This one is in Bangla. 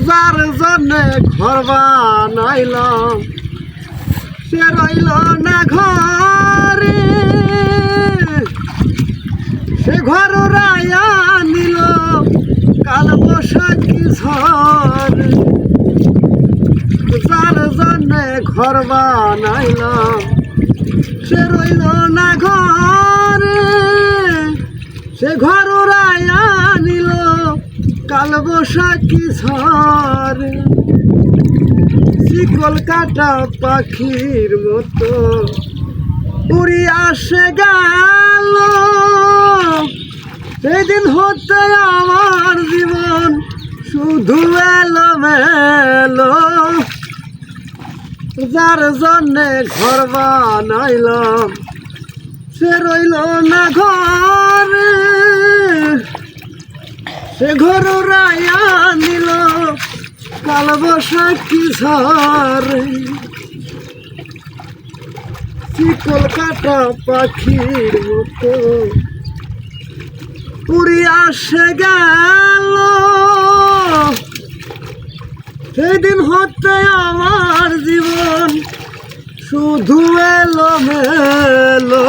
যার জন্যে ঘর বানাইলাম সে রইল না ঘরে, সে ঘর রায়া নিল কাল বৈশাখী ঝড়। যার জন্যে ঘর বানাইলাম সে রইল না ঘরে, সে ঘর রায়া নিল কাল বৈশাখী ঝড়। শিকল কাটা পাখির মতো উড়ি আসে গেল, সেদিন হতে আমার জীবন শুধু এলো মেলো। যার জন্যে ঘর বানাইলাম সে রইল না ঘরে, সে ঘর রায়া নিল কাল বৈশাখী ঝড়। শিকল কাটা পাখির মতো উড়ি আসে গেল, সেদিন হতে আমার জীবন শুধু এলো মেলো।